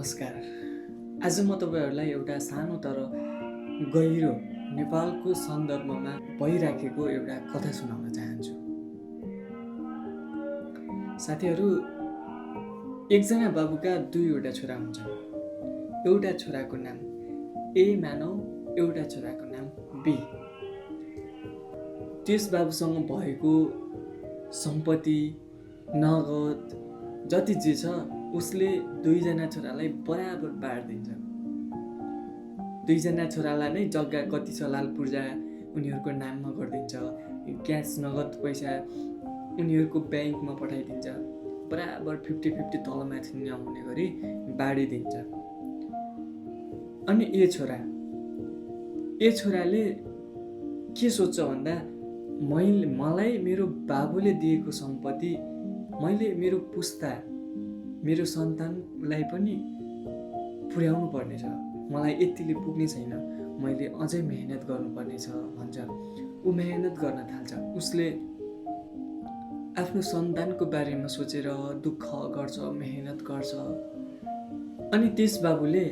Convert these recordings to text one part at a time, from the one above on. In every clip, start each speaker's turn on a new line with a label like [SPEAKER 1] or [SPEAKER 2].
[SPEAKER 1] नमस्कार। आज म तपाईँहरूलाई एउटा सानो तर गहिरो नेपालको सन्दर्भमा भइराखेको एउटा कथा सुनाउन चाहन्छु। साथीहरू, एकजना बाबुका दुईवटा छोरा हुन्छन्। एउटा छोराको नाम ए मानौ, एउटा छोराको नाम बी। त्यस बाबुसँग भएको सम्पत्ति, नगद जति जे छ उसले दुईजना छोरालाई बराबर बाँडिदिन्छ। दुईजना छोरालाई नै जग्गा कति छ लालपूर्जा उनीहरूको नाममा गरिदिन्छ। क्यास नगद पैसा उनीहरूको ब्याङ्कमा पठाइदिन्छ। बराबर 50-50 तलमाथि नहुने गरी बाँडिदिन्छ। अनि ए छोराले के सोच्छ भन्दा मलाई मेरो बाबुले दिएको सम्पत्ति मैले मेरो पुस्ता, मेरो सन्तानलाई पनि पुर्याउनु पर्नेछ। मलाई यतिले पुग्ने छैन, मैले अझै मेहनत गर्नुपर्नेछ भन्छ। ऊ मेहनत गर्न थाल्छ। उसले आफ्नो सन्तानको बारेमा सोचेर दुःख गर्छ, मेहनत गर्छ। अनि त्यस बाबुले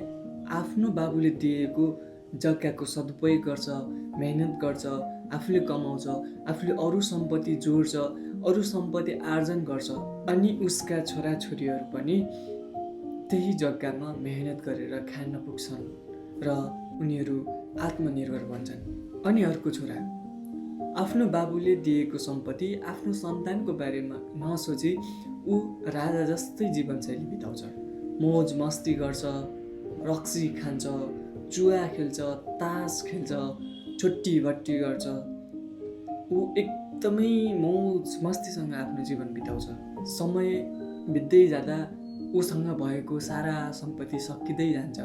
[SPEAKER 1] आफ्नो बाबुले दिएको जग्गाको सदुपयोग गर्छ, मेहनत गर्छ, आफूले कमाउँछ, आफूले अरू सम्पत्ति जोड्छ, अरू सम्पत्ति आर्जन गर्छ। अनि उसका छोराछोरीहरू पनि त्यही जग्गामा मेहनत गरेर खान पुग्छन् र उनीहरू आत्मनिर्भर बन्छन्। अनि अर्को छोरा आफ्नो बाबुले दिएको सम्पत्ति, आफ्नो सन्तानको बारेमा नसोची ऊ राजा जस्तै जीवनशैली बिताउँछ। मोज मस्ती गर्छ, रक्सी खान्छ, जुवा खेल्छ, तास खेल्छ, छुट्टी भट्टी गर्छ। ऊ एकदमै मोज मस्तीसँग आफ्नो जीवन बिताउँछ। समय बित्दै जाँदा उसँग भएको सारा सम्पत्ति सकिँदै जान्छ।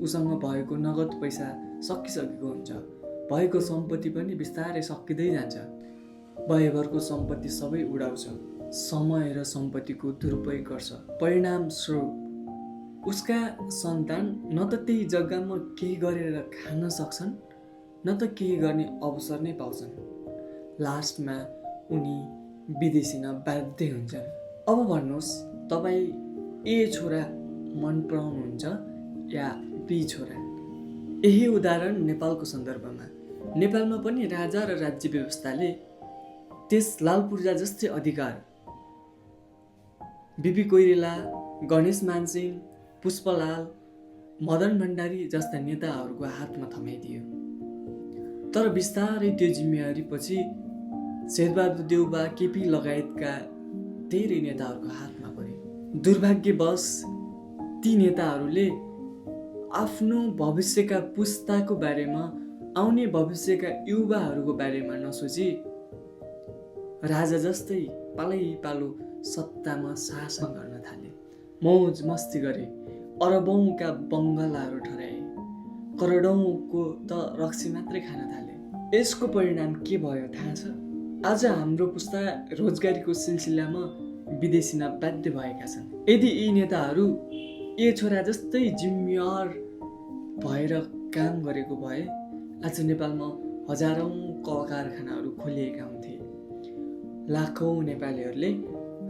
[SPEAKER 1] उसँग भएको नगद पैसा सकिसकेको हुन्छ। भएको सम्पत्ति पनि बिस्तारै सकिँदै जान्छ। भयभरको सम्पत्ति सबै उडाउँछ। समय र सम्पत्तिको दुरुपयोग गर्छ। परिणाम स्वरूप उसका सन्तान न त त्यही जग्गामा केही गरेर खान सक्छन्, न त केही गर्ने अवसर नै पाउँछन्। लास्टमा उनी विदेशिन बाध्य हुन्छन्। अब भन्नुहोस्, तपाईँ ए छोरा मन पराउनुहुन्छ या बी छोरा? यही उदाहरण नेपालको सन्दर्भमा। नेपालमा पनि राजा र राज्य व्यवस्थाले त्यस लालपूर्जा जस्तै अधिकार बिपी कोइराला, गणेश मानसिंह, पुष्पलाल, मदन भण्डारी जस्ता नेताहरूको हातमा थमाइदियो। तर बिस्तारै त्यो जिम्मेवारी पछि शेरबहादुर देउवा, केपी लगायतका धेरै नेताहरूको हातमा पर्यो। दुर्भाग्यवश ती नेताहरूले आफ्नो भविष्यका पुस्ताको बारेमा, आउने भविष्यका युवाहरूको बारेमा नसोची राजा जस्तै पालैपालो सत्तामा शासन गर्न थाले। मौज मस्ती गरे, अरबौंका बङ्गलाहरू ठहराए, करोडौंको त रक्सी मात्रै खान थाले। यसको परिणाम के भयो थाहा छ? आज हाम्रो पुस्ता रोजगारीको सिलसिलामा विदेशिन बाध्य भएका छन्। यदि यी नेताहरू ए छोरा जस्तै जिम्मेवार भएर काम गरेको भए आज नेपालमा हजारौं कल कारखानाहरू खोलिएका हुन्थे। लाखौं नेपालीहरूले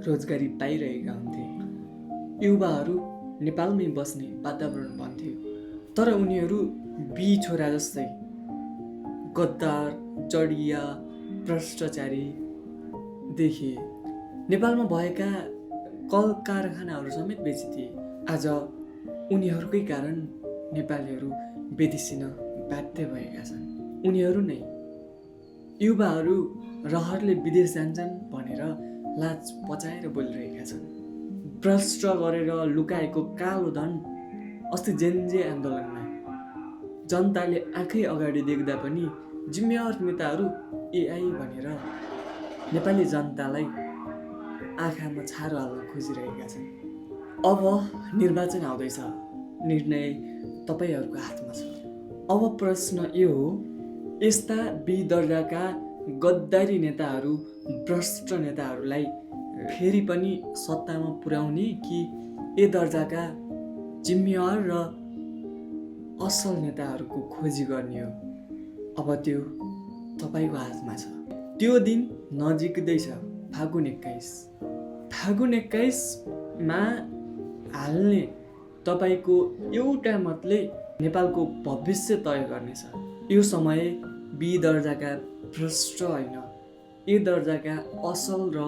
[SPEAKER 1] रोजगारी पाइरहेका हुन्थे। युवाहरू नेपालमै बस्ने वातावरण बन्थ्यो। तर उनीहरू बी छोरा जस्तै गद्दार, जडिया, भ्रष्टाचारी देखिए। नेपालमा भएका कल कारखानाहरू समेत बेचिदिए। आज उनीहरूकै कारण नेपालीहरू विदेशिन बाध्य भएका छन्। उनीहरू नै युवाहरू रहरले विदेश जान्छन् भनेर लाज पचाएर बोलिरहेका छन्। भ्रष्ट गरेर लुकाएको कालो धन अस्ति जेनजे आन्दोलनमा जनताले आँखै अगाडि देख्दा पनि जिम्मेवार नेताहरू एआई भनेर नेपाली जनतालाई आँखामा छारो हाल्न खोजिरहेका छन्। अब निर्वाचन आउँदैछ। निर्णय तपाईँहरूको हातमा छ। अब प्रश्न यो हो, यस्ता बी दर्जाका गद्दारी नेताहरू, भ्रष्ट नेताहरूलाई फेरि पनि सत्तामा पुर्याउने कि ए दर्जाका जिम्मेवार र असल नेताहरूको खोजी गर्ने हो? अब त्यो तपाईँको हातमा छ। त्यो दिन नजिक्दैछ, फागुन 21। फागुन 21 मा हाल्ने तपाईँको एउटा मतले नेपालको भविष्य तय गर्नेछ। यो समय बी दर्जाका भ्रष्ट होइन, ए दर्जाका असल र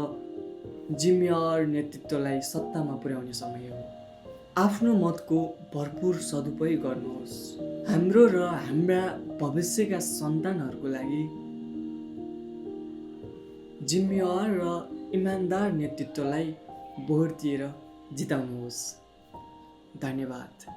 [SPEAKER 1] जिम्मेवार नेतृत्वलाई सत्तामा पुर्याउने समय हो। आफ्नो मतको भरपुर सदुपयोग गर्नुहोस्। हाम्रो र हाम्रा भविष्यका सन्तानहरूको लागि जिम्मेवार र इमान्दार नेतृत्वलाई भोट दिएर जिताउनुहोस्। धन्यवाद।